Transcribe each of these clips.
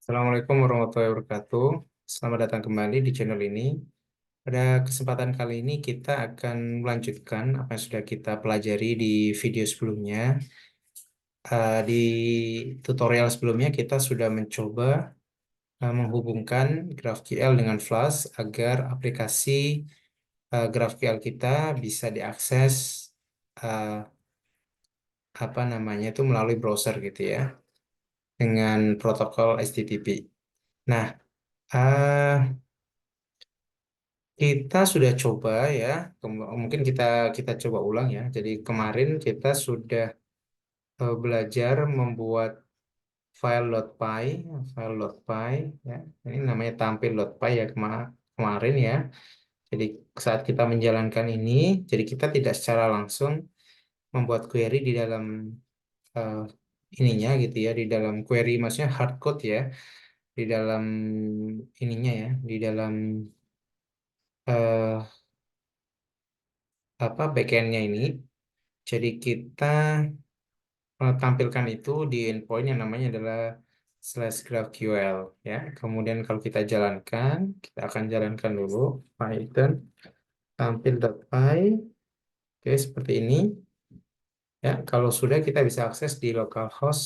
Assalamualaikum warahmatullahi wabarakatuh. Selamat datang kembali di channel ini. Pada kesempatan kali ini kita akan melanjutkan apa yang sudah kita pelajari di video sebelumnya. Di tutorial sebelumnya kita sudah mencoba menghubungkan GraphQL dengan Flash agar aplikasi GraphQL kita bisa diakses eh, apa namanya itu melalui browser gitu ya dengan protokol HTTP. Nah, eh, kita sudah coba ya, mungkin kita coba ulang ya. Jadi kemarin kita sudah belajar membuat file.py, file.py ya. Ini namanya tampil.py ya kemarin ya. Jadi saat kita menjalankan ini, jadi kita tidak secara langsung membuat query di dalam eh, ininya gitu ya, di dalam query maksudnya hardcode ya, di dalam ininya ya, di dalam eh, apa backendnya ini. Jadi kita tampilkan itu di endpoint yang namanya adalah slash GraphQL ya. Kemudian kalau kita akan jalankan dulu Python tampil.py. Oke, seperti ini ya. Kalau sudah kita bisa akses di localhost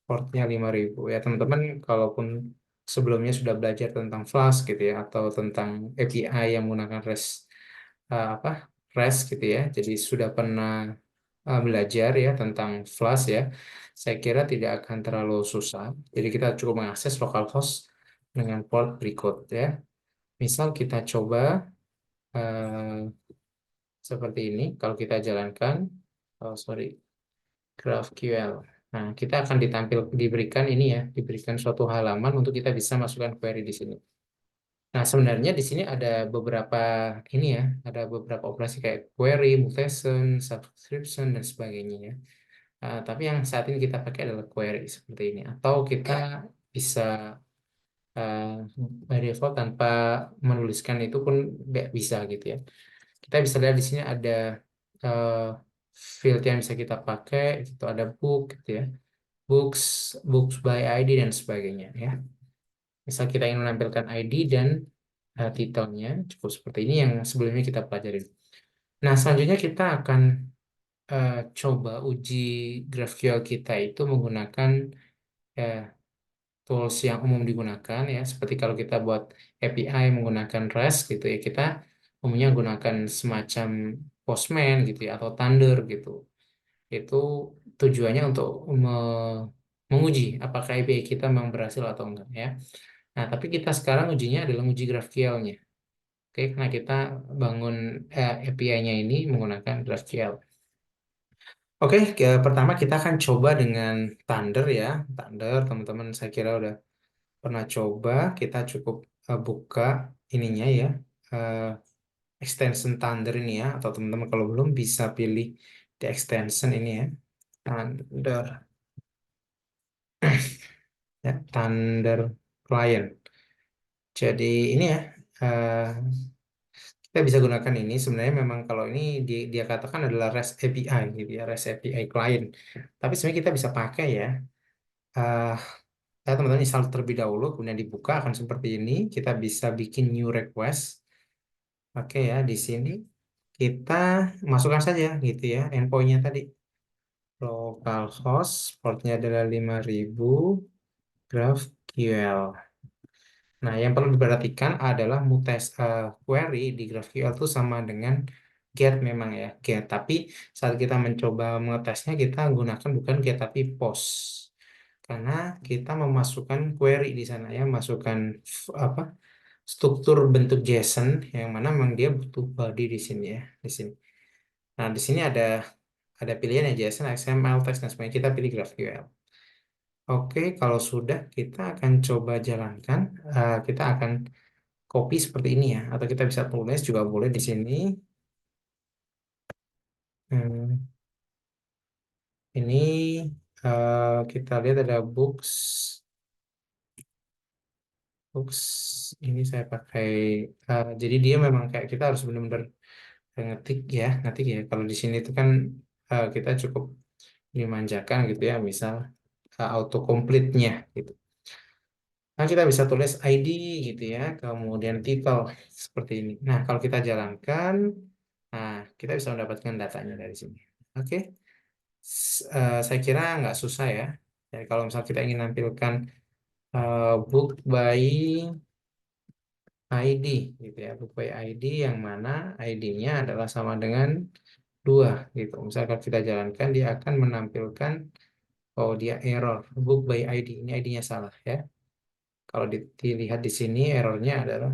portnya 5000 ya teman-teman. Kalaupun sebelumnya sudah belajar tentang Flask gitu ya atau tentang API yang menggunakan REST apa REST gitu ya. Jadi sudah pernah belajar ya tentang Flash ya, saya kira tidak akan terlalu susah. Jadi kita cukup mengakses localhost dengan port berikut ya. Misal kita coba eh, seperti ini, kalau kita jalankan, oh sorry, GraphQL. Nah, kita akan diberikan ini ya, diberikan suatu halaman untuk kita bisa masukkan query di sini. Nah, sebenarnya di sini ada beberapa ini ya, ada beberapa operasi kayak query, mutation, subscription dan sebagainya ya. Tapi yang saat ini kita pakai adalah query seperti ini. Atau kita bisa uh, by default tanpa menuliskan itu pun bisa gitu ya. Kita bisa lihat di sini ada uh, field yang bisa kita pakai, itu ada book gitu ya. Books, books by ID dan sebagainya ya. Misal kita ingin menampilkan ID dan titelnya, cukup seperti ini yang sebelumnya kita pelajari. Nah, selanjutnya kita akan coba uji GraphQL kita itu menggunakan eh, tools yang umum digunakan ya, seperti kalau kita buat API menggunakan REST gitu ya, kita umumnya menggunakan semacam Postman gitu ya atau Thunder gitu. Itu tujuannya untuk menguji apakah API kita memang berhasil atau enggak ya. Nah, tapi kita sekarang ujinya adalah uji GraphQL-nya. Oke, karena kita bangun API-nya ini menggunakan GraphQL. Oke, pertama kita akan coba dengan Thunder ya. Thunder, teman-teman saya kira udah pernah coba. Kita cukup buka ininya ya, eh, extension Thunder ini ya. Atau teman-teman kalau belum bisa pilih di extension ini ya, Thunder, ya, Thunder Client. Jadi ini ya, eh, kita bisa gunakan ini. Sebenarnya memang kalau ini dia katakan adalah REST API gitu ya, REST API client. Tapi sebenarnya kita bisa pakai ya. Eh, teman-teman install terlebih dahulu, kemudian dibuka akan seperti ini. Kita bisa bikin new request. Oke ya, di sini kita masukkan saja gitu ya, endpointnya tadi. Localhost, portnya adalah 5000, GraphQL. Nah, yang perlu diperhatikan adalah query di GraphQL itu sama dengan get memang ya, get. Tapi saat kita mencoba mengetesnya, kita gunakan bukan get tapi post. Karena kita memasukkan query di sana ya, masukkan apa struktur bentuk JSON yang mana memang dia butuh body di sini ya, di sini. Nah, di sini ada pilihan ya JSON, XML, teks dan sebagainya. Kita pilih GraphQL. Oke, kalau sudah kita akan coba jalankan. Kita akan copy seperti ini ya, atau kita bisa tulis juga boleh di sini. Hmm, ini kita lihat ada books, books. Ini saya pakai. Jadi dia memang kayak kita harus benar-benar ngetik ya. Kalau di sini itu kan kita cukup dimanjakan gitu ya, misal autocomplete-nya gitu. Nah, kita bisa tulis ID gitu ya, kemudian title seperti ini. Nah, kalau kita jalankan, nah kita bisa mendapatkan datanya dari sini. Oke, saya kira nggak susah ya. Jadi kalau misal kita ingin nampilkan book by ID gitu ya, book by ID yang mana ID-nya adalah sama dengan 2 gitu. Misalkan kita jalankan, dia akan menampilkan, oh dia error, book by ID, ini ID-nya salah ya. Kalau dilihat di sini errornya adalah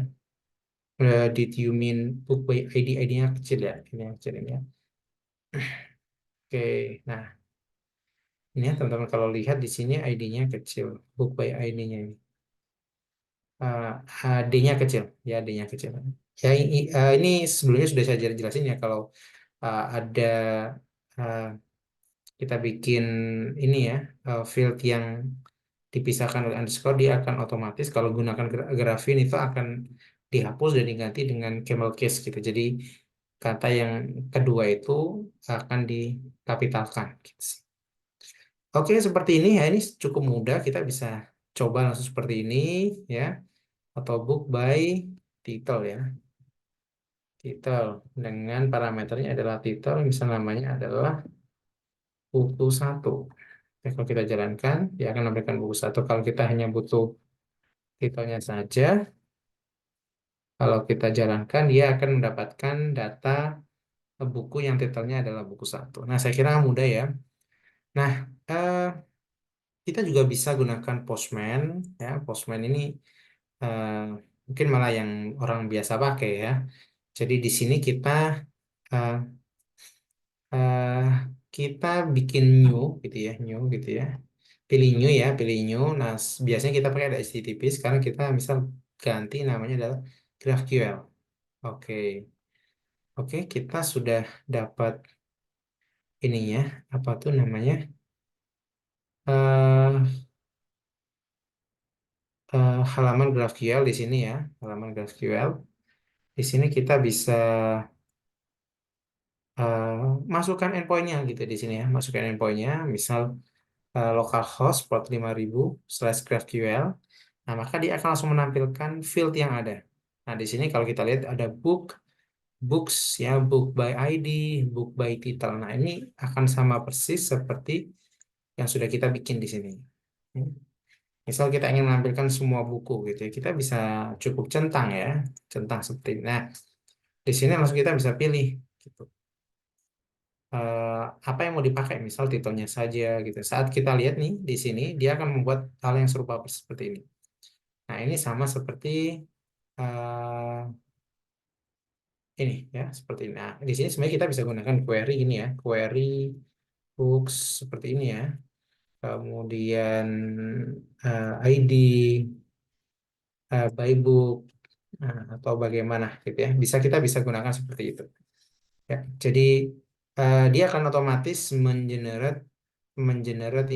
did you mean book by ID, ID-nya kecil ya, ini yang kecil ini ya. Oke, nah ini ya teman-teman, kalau lihat di sini ID-nya kecil, book by ID-nya ini. D-nya kecil, ya D-nya kecil. Ya ini sebelumnya sudah saya jelasin ya, kalau ada uh, kita bikin ini ya, field yang dipisahkan oleh underscore, dia akan otomatis kalau gunakan grafin itu akan dihapus dan diganti dengan camel case gitu. Jadi kata yang kedua itu akan dikapitalkan gitu. Oke, seperti ini ya, ini cukup mudah, kita bisa coba langsung seperti ini ya, atau book by title ya. Title dengan parameternya adalah title, misal namanya adalah buku satu. Ya, kalau kita jalankan, dia akan memberikan buku satu. Kalau kita hanya butuh titelnya saja, kalau kita jalankan, dia akan mendapatkan data buku yang titelnya adalah buku satu. Nah, saya kira mudah ya. Nah, eh, kita juga bisa gunakan Postman. Ya, Postman ini eh, mungkin malah yang orang biasa pakai ya. Jadi di sini eh, eh, kita bikin new gitu ya, new gitu ya. Pilih new ya, pilih new. Nah, biasanya kita pakai ada HTTP. Sekarang kita misal ganti namanya adalah GraphQL. Oke, oke, kita sudah dapat ininya, apa tuh namanya? eh Halaman GraphQL di sini ya, halaman GraphQL. Di sini kita bisa eh, masukkan endpointnya gitu di sini ya, masukkan endpointnya, misal localhost port 5000/GraphQL. Nah, maka dia akan langsung menampilkan field yang ada. Nah, di sini kalau kita lihat ada books ya, book by ID, book by title. Nah, ini akan sama persis seperti yang sudah kita bikin di sini. Misal kita ingin menampilkan semua buku gitu ya, kita bisa cukup centang ya, centang seperti ini. Nah, di sini langsung kita bisa pilih gitu. Apa yang mau dipakai, misal titelnya saja gitu. Saat kita lihat nih di sini, dia akan membuat hal yang serupa seperti ini. Nah, ini sama seperti eh, ini ya, seperti ini. Nah, di sini sebenarnya kita bisa gunakan query ini ya, query books seperti ini ya. Kemudian ID by book, atau bagaimana gitu ya. Kita bisa gunakan seperti itu. Ya, jadi dia akan otomatis mengenerate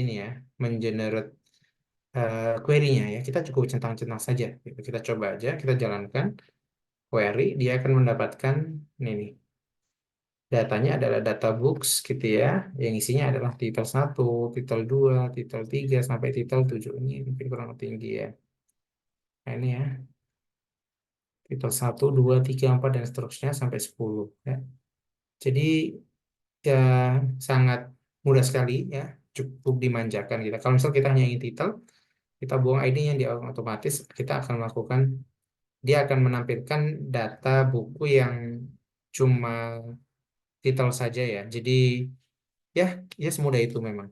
ini ya, mengenerate query-nya ya. Kita cukup centang-centang saja. Gitu. Kita coba aja, kita jalankan query, dia akan mendapatkan ini nih. Datanya adalah data books gitu ya, yang isinya adalah titel satu, titel 2, titel 3 sampai titel 7. Ini mungkin kurang tinggi ya. Nah, ini ya, titel satu, 2, 3, 4 dan seterusnya sampai 10 ya. Jadi ya sangat mudah sekali ya, cukup dimanjakan gitu. Kalau misal kita hanya ingin titel, kita buang ID-nya, dia otomatis kita akan melakukan, dia akan menampilkan data buku yang cuma titel saja ya. Jadi ya, ya semudah itu memang.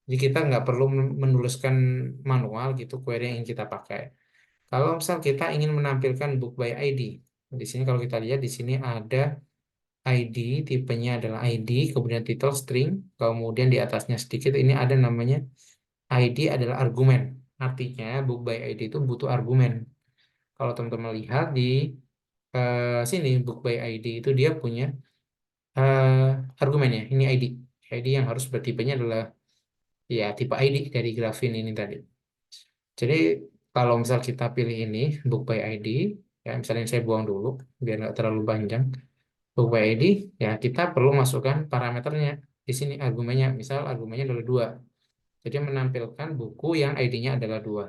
Jadi kita nggak perlu menuliskan manual gitu query yang ingin kita pakai. Kalau misal kita ingin menampilkan book by ID, di sini kalau kita lihat di sini ada ID, tipenya adalah ID, kemudian title string, kemudian di atasnya sedikit ini ada namanya ID adalah argumen. Artinya book by ID itu butuh argumen. Kalau teman-teman lihat di sini book by ID itu dia punya argumennya. Ini ID. ID yang harus bertipenya adalah ya tipe ID dari grafin ini tadi. Jadi kalau misal kita pilih ini book by ID, ya misalnya saya buang dulu biar nggak terlalu panjang. Book by ID, ya kita perlu masukkan parameternya di sini argumennya. Misal argumennya adalah 2. Jadi menampilkan buku yang ID-nya adalah 2.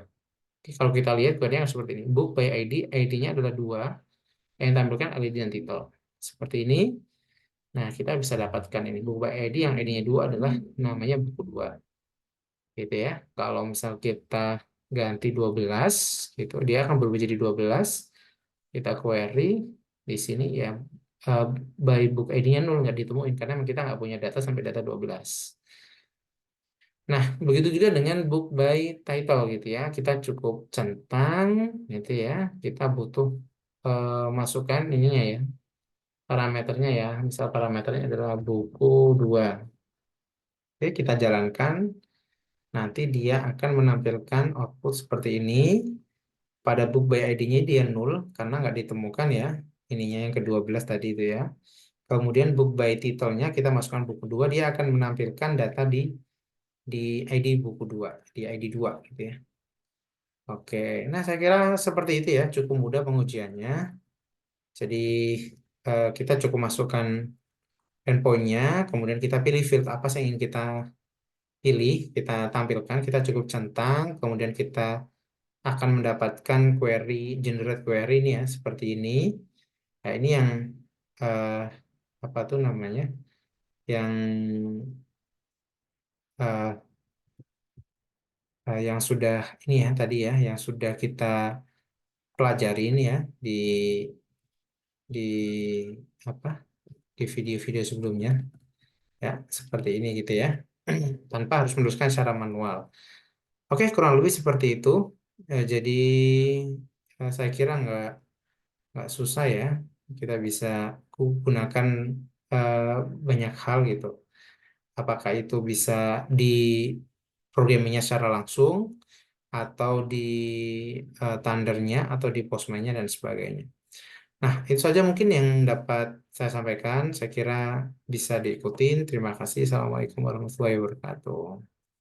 Oke, kalau kita lihat query-nya seperti ini. Book by ID, ID-nya adalah 2, yang tampilkan ID dan title. Seperti ini. Nah, kita bisa dapatkan ini. Book by ID yang ID-nya 2 adalah namanya buku 2. Gitu ya. Kalau misal kita ganti 12, gitu, dia akan berubah jadi 12. Kita query di sini ya, eh, by book ID-nya 0 nggak ditemuin karena kita nggak punya data sampai data 12. Nah, begitu juga dengan book by title gitu ya. Kita cukup centang gitu ya. Kita butuh masukkan ininya ya, parameternya ya. Misal parameternya adalah buku 2. Oke, kita jalankan. Nanti dia akan menampilkan output seperti ini. Pada book by ID-nya dia 0 karena nggak ditemukan ya. Ininya yang ke-12 tadi itu ya. Kemudian book by title-nya kita masukkan buku 2, dia akan menampilkan data di ID buku 2, di ID 2 gitu ya. Oke, nah saya kira seperti itu ya, cukup mudah pengujiannya. Jadi kita cukup masukkan endpoint-nya, kemudian kita pilih field apa sih yang ingin kita pilih, kita tampilkan, kita cukup centang, kemudian kita akan mendapatkan query, generate query ini ya, seperti ini. Nah, ini yang eh, apa tuh namanya, yang eh, yang sudah ini ya tadi ya, yang sudah kita pelajarin ya di di apa di video-video sebelumnya ya, seperti ini gitu ya, tanpa harus meneruskan secara manual. Oke, kurang lebih seperti itu. Jadi saya kira nggak susah ya, kita bisa gunakan eh, banyak hal gitu. Apakah itu bisa di programmingnya secara langsung atau di Thundernya atau di Postman-nya dan sebagainya. Nah, itu saja mungkin yang dapat saya sampaikan. Saya kira bisa diikutin. Terima kasih. Assalamualaikum warahmatullahi wabarakatuh.